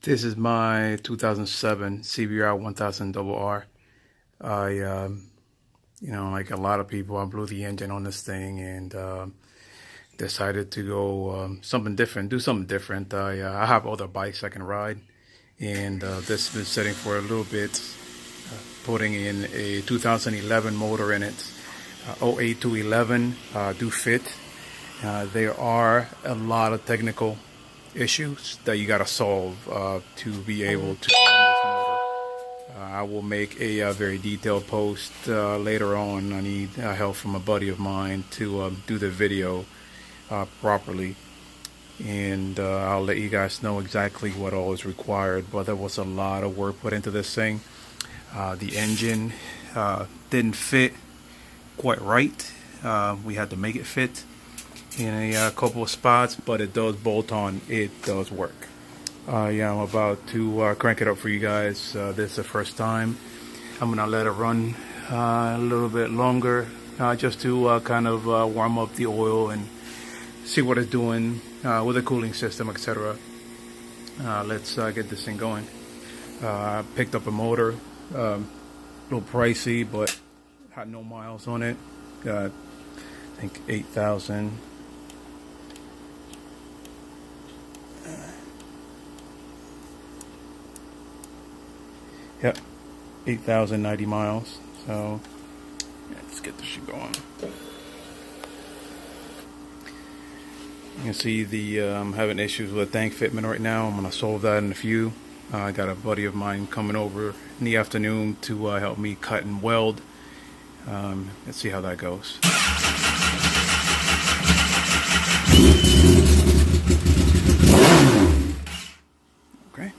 This is my 2007 CBR1000RR. Like a lot of people, I blew the engine on this thing and decided to go something different, do something different. I have other bikes I can ride, and this has been sitting for a little bit, putting in a 2011 motor in it. 08 to 11 do fit. There are a lot of technical issues that you got to solve to be able to run this motor. I will make a very detailed post later on. I need help from a buddy of mine to do the video properly, and I'll let you guys know exactly what all is required. But there was a lot of work put into this thing. The engine didn't fit quite right. We had to make it fit in a couple of spots, but it does bolt on. It does work. Yeah, I'm about to crank it up for you guys. This is the first time. I'm gonna let it run a little bit longer, just to kind of warm up the oil and see what it's doing with the cooling system, etc. Let's get this thing going. I picked up a motor, a little pricey, but had no miles on it. Got, I think, 8,000. Yep, 8,090 miles. So yeah, let's get this shit going. You can see the I'm having issues with the tank fitment right now. I'm gonna solve that in a few. I got a buddy of mine coming over in the afternoon to help me cut and weld. Let's see how that goes. Okay.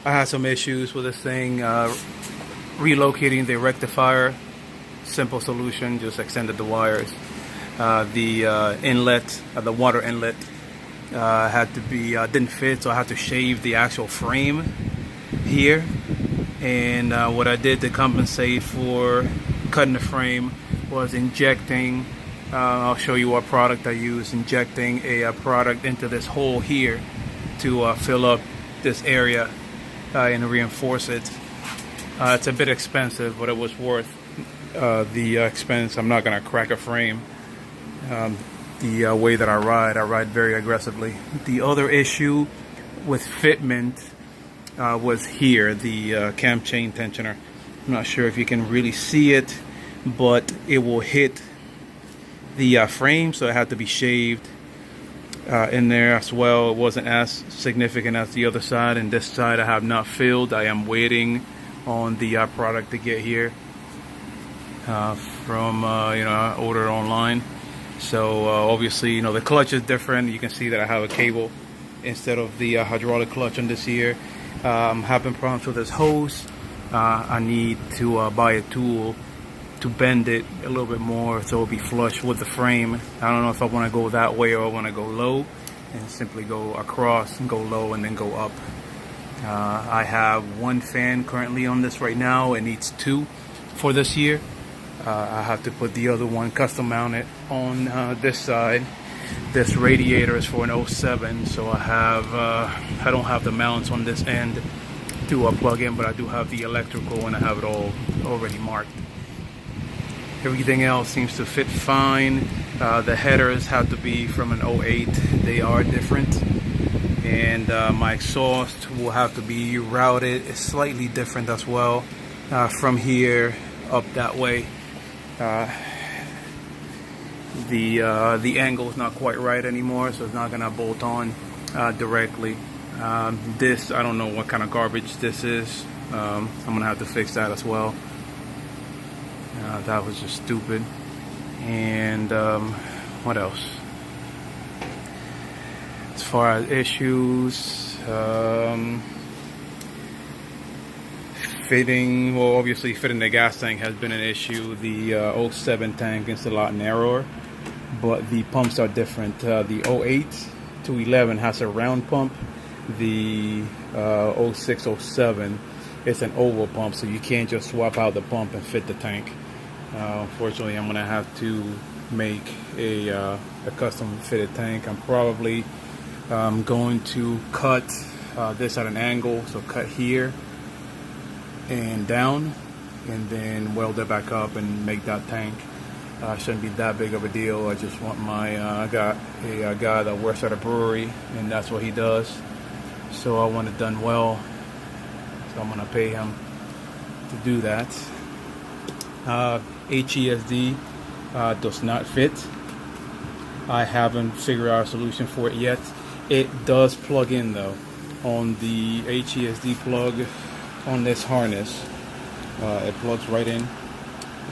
I had some issues with this thing, relocating the rectifier. Simple solution, just extended the wires. The inlet, the water inlet, had to be didn't fit, so I had to shave the actual frame here. And what I did to compensate for cutting the frame was injecting. I'll show you what product I used. Injecting a product into this hole here to fill up this area and reinforce it. It's a bit expensive, but it was worth the expense. I'm not gonna crack a frame. The way that I ride very aggressively. The other issue with fitment was here, the cam chain tensioner. I'm not sure if you can really see it, but it will hit the frame, so it had to be shaved in there as well. It wasn't as significant as the other side, and this side I have not filled. I am waiting on the product to get here from I ordered online. So obviously, the clutch is different. You can see that I have a cable instead of the hydraulic clutch on this here. I'm having problems with this hose. I need to buy a tool to to bend it a little bit more so it'll be flush with the frame. I don't know if I want to go that way or I want to go low and simply go across and go low and then go up. I have one fan currently on this right now. It needs two for this year. I have to put the other one custom mounted on this side. This radiator is for an 07, so I don't have the mounts on this end to plug in, but I do have the electrical and I have it all already marked. Everything else seems to fit fine. The headers have to be from an 08. They are different. And my exhaust will have to be routed. It's slightly different as well. From here up that way. The angle is not quite right anymore, so it's not gonna bolt on directly. This, I don't know what kind of garbage this is. I'm gonna have to fix that as well. That was just stupid. And what else? As far as issues, fitting, well, obviously fitting the gas tank has been an issue. The 07 tank is a lot narrower, but the pumps are different. The 08 to 11 has a round pump. The 06, 07, it's an oval pump, so you can't just swap out the pump and fit the tank. Unfortunately, I'm gonna have to make a custom fitted tank. I'm probably going to cut this at an angle, so cut here and down, and then weld it back up and make that tank. Shouldn't be that big of a deal. I just want my I got a guy that works at a brewery, and that's what he does, so I want it done well, so I'm gonna pay him to do that. HESD does not fit. I haven't figured out a solution for it yet. It does plug in though on the HESD plug on this harness. It plugs right in,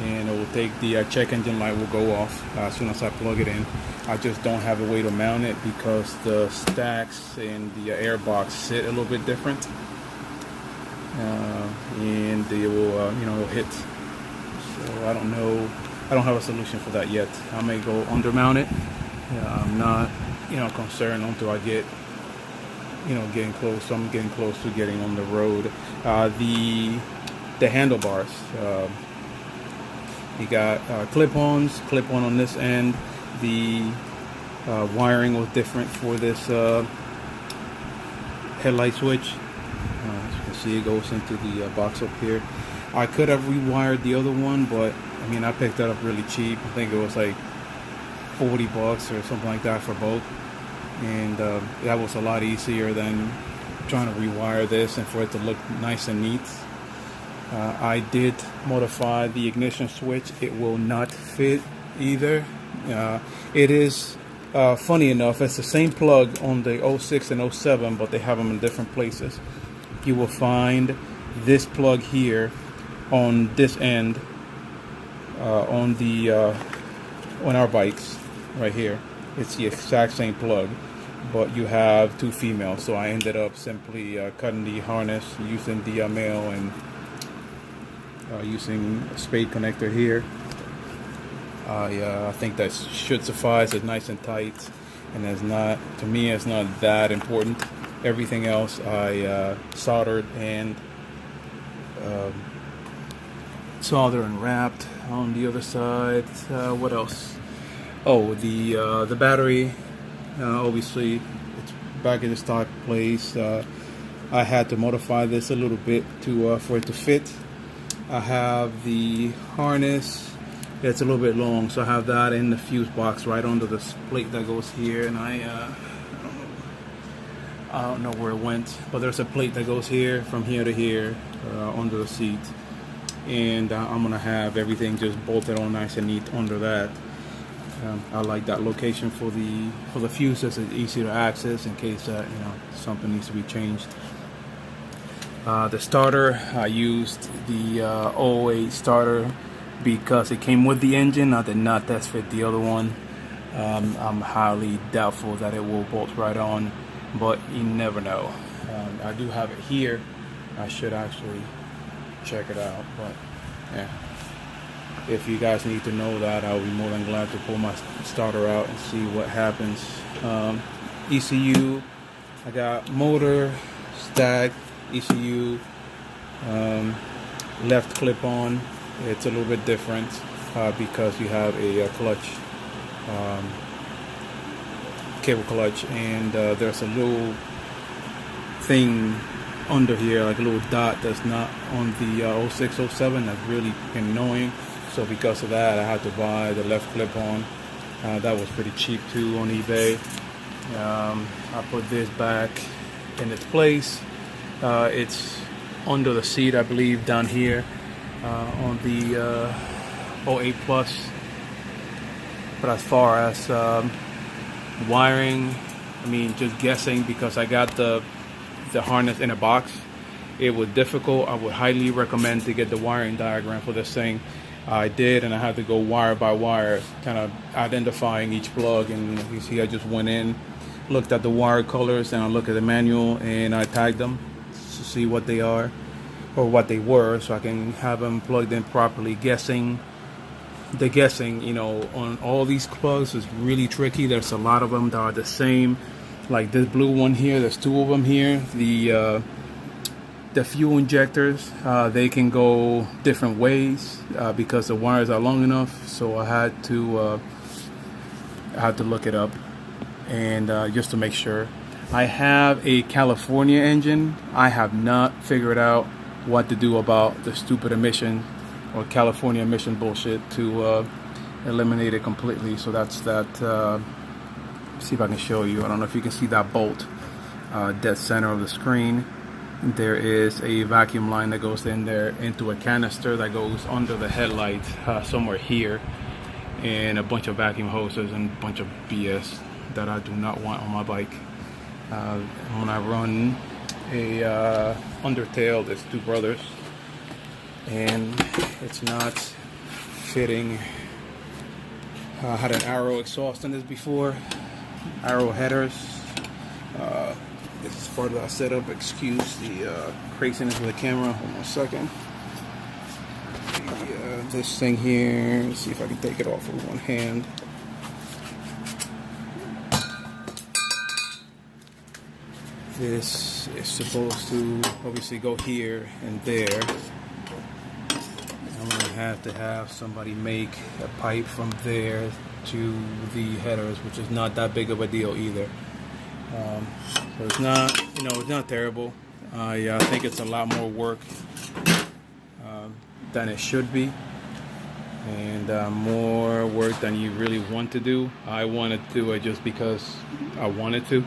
and it will take the check engine light will go off as soon as I plug it in. I just don't have a way to mount it because the stacks and the air box sit a little bit different, and they will it'll hit. So I don't know. I don't have a solution for that yet. I may go undermount it. I'm not concerned until I get getting close. So I'm getting close to getting on the road. The handlebars. You got clip-ons, clip-on on this end. The wiring was different for this headlight switch. As you can see, it goes into the box up here. I could have rewired the other one, but I mean, I picked that up really cheap. I think it was like $40 or something like that for both, and that was a lot easier than trying to rewire this and for it to look nice and neat. I did modify the ignition switch. It will not fit either. It is funny enough, it's the same plug on the 06 and 07, but they have them in different places. You will find this plug here on this end on our bikes right here. It's the exact same plug, but you have two females, so I ended up simply cutting the harness using the male and using a spade connector here. I think that should suffice. It's nice and tight, and it's not, to me, it's not that important. Everything else I soldered and wrapped on the other side. What else? Oh, the battery. Obviously, it's back in the stock place. I had to modify this a little bit to for it to fit. I have the harness. It's a little bit long, so I have that in the fuse box right under the plate that goes here, and I don't know where it went, but there's a plate that goes here from here to here under the seat, and I'm gonna have everything just bolted on nice and neat under that. I like that location for the fuses. It's easy to access in case something needs to be changed. The starter, I used the 08 starter because it came with the engine. I did not test fit the other one. I'm highly doubtful that it will bolt right on, but you never know. I do have it here. I should actually check it out, but yeah. if you guys need to know that, I'll be more than glad to pull my starter out and see what happens. ECU, I got motor, stack, ECU, left clip on. It's a little bit different because you have a clutch, cable clutch, and there's a little thing under here, like a little dot that's not on the 06, 07. That's really annoying. So because of that, I had to buy the left clip on. That was pretty cheap too on eBay. I put this back in its place. It's under the seat, I believe, down here on the 08 Plus. But as far as wiring, I mean, just guessing, because I got the harness in a box, it was difficult. I would highly recommend to get the wiring diagram for this thing. I did, and I had to go wire by wire, kind of identifying each plug. And you see, I just went in, looked at the wire colors, and I looked at the manual, and I tagged them to see what they are or what they were, so I can have them plugged in properly. Guessing, you know, on all these plugs is really tricky. There's a lot of them that are the same. Like this blue one here, there's two of them here. The fuel injectors, they can go different ways because the wires are long enough. So I had to look it up, and just to make sure. I have a California engine. I have not figured out what to do about the stupid emission or California emission bullshit to eliminate it completely. So that's that. See if I can show you. I don't know if you can see that bolt dead center of the screen. There is a vacuum line that goes in there into a canister that goes under the headlight somewhere here, and a bunch of vacuum hoses and a bunch of BS that I do not want on my bike. When I run a Undertale, there's two brothers, and it's not fitting. I had an Arrow exhaust in this before, Arrow headers. This is part of that setup. Excuse the craziness of the camera. Hold on a second. This thing here, let's see if I can take it off with one hand. This is supposed to obviously go here and there. I'm gonna have to have somebody make a pipe from there to the headers, which is not that big of a deal either. So it's not, you know, it's not terrible. I think it's a lot more work than it should be, and more work than you really want to do. I wanted to do it just because I wanted to.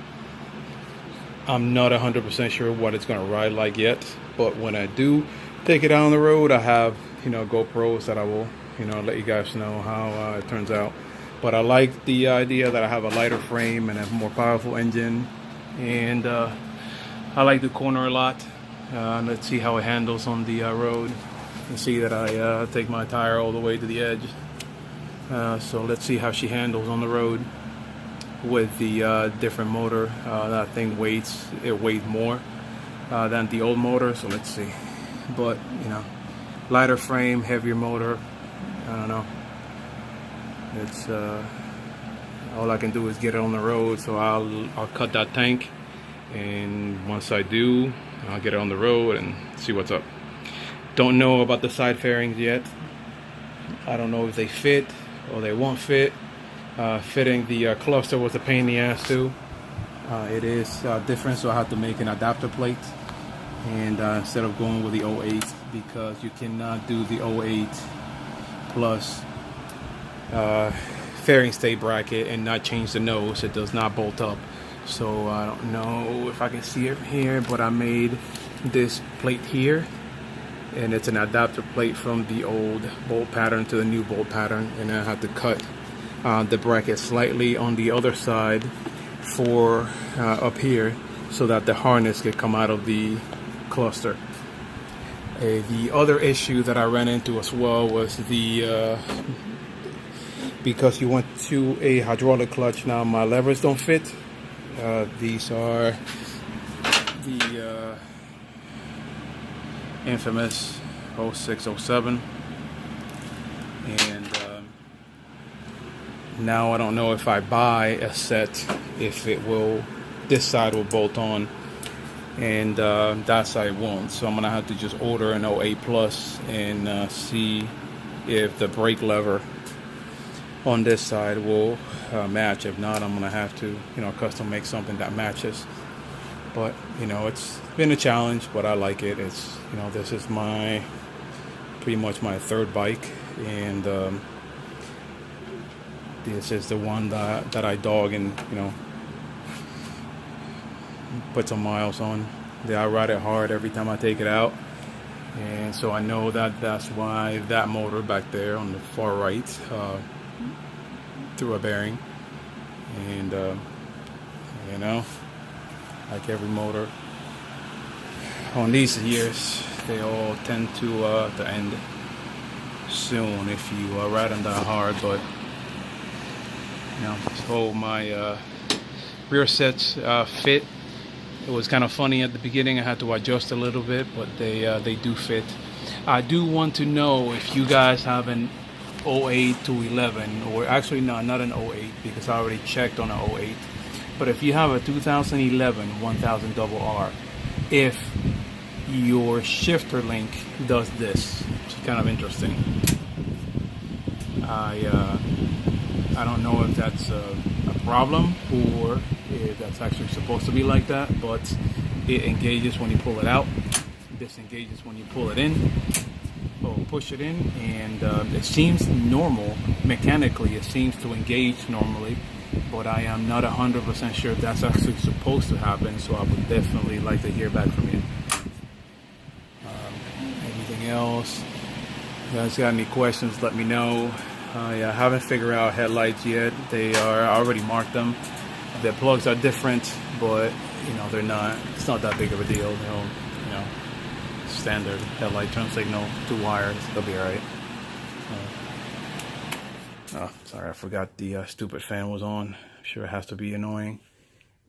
I'm not 100% sure what it's going to ride like yet, but when I do take it out on the road, I have, you know, GoPros that I will, you know, let you guys know how it turns out. But I like the idea that I have a lighter frame and a more powerful engine, and I like the corner a lot. Let's see how it handles on the road. You see that I take my tire all the way to the edge. So let's see how she handles on the road with the different motor. That thing weighs more than the old motor, so let's see. But, you know, lighter frame, heavier motor, I don't know. It's all I can do is get it on the road, so I'll cut that tank, and once I do, I'll get it on the road and see what's up. Don't know about the side fairings yet. I don't know if they fit or they won't fit. Fitting the cluster was a pain in the ass too. It is different, so I have to make an adapter plate, and instead of going with the 08, because you cannot do the 08 Plus fairing state bracket and not change the nose. It does not bolt up. So I don't know if I can see it here, but I made this plate here, and it's an adapter plate from the old bolt pattern to the new bolt pattern, and I had to cut the bracket slightly on the other side for up here, so that the harness could come out of the cluster. The other issue that I ran into as well was the because you went to a hydraulic clutch. Now my levers don't fit. These are the infamous 06, 07, And now I don't know if I buy a set, if it will, this side will bolt on and that side won't. So I'm gonna have to just order an 08 plus and see if the brake lever on this side will match. If not, I'm gonna have to, custom make something that matches. But it's been a challenge, but I like it. It's this is pretty much my third bike, and this is the one that I dog and put some miles on. I ride it hard every time I take it out, and so I know that's why that motor back there on the far right threw a bearing. And like every motor on these years, they all tend to end soon if you ride them that hard. But so my rear sets fit. It was kind of funny at the beginning. I had to adjust a little bit, but they do fit. I do want to know if you guys have an 08 to 11, or actually no, not an 08 because I already checked on an 08. But if you have a 2011 1000RR, if your shifter link does this, it's kind of interesting. I don't know if that's a problem or if that's actually supposed to be like that, but it engages when you pull it out, disengages when you pull it in, or push it in, and it seems normal mechanically. It seems to engage normally, but I am not 100% sure if that's actually supposed to happen. So I would definitely like to hear back from you. Anything else? If you guys got any questions, let me know. I haven't figured out headlights yet. I already marked them. The plugs are different, but they're not. It's not that big of a deal. Standard headlight turn signal, 2 wires. They'll be all right. Oh, sorry, I forgot the stupid fan was on. I'm sure it has to be annoying,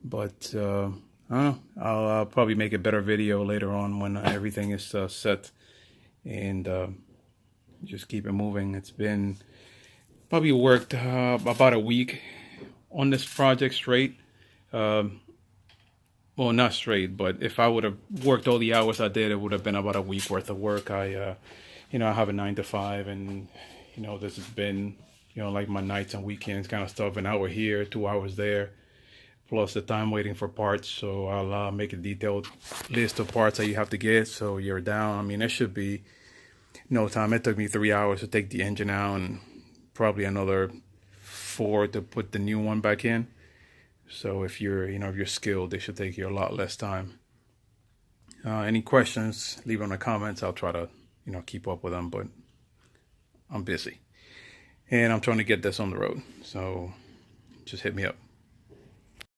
but I don't know. I'll probably make a better video later on when everything is set, and just keep it moving. It's been probably worked about a week on this project straight. Well, not straight, but if I would have worked all the hours I did, it would have been about a week worth of work. I have a 9 to 5, and this has been like my nights and weekends kind of stuff. An hour here, 2 hours there, plus the time waiting for parts. So I'll make a detailed list of parts that you have to get, so you're down. I mean, it should be no time. It took me 3 hours to take the engine out, and probably another 4 to put the new one back in. So if you're if you're skilled, they should take you a lot less time. Any questions, leave them in the comments. I'll try to keep up with them, but I'm busy and I'm trying to get this on the road, so just hit me up.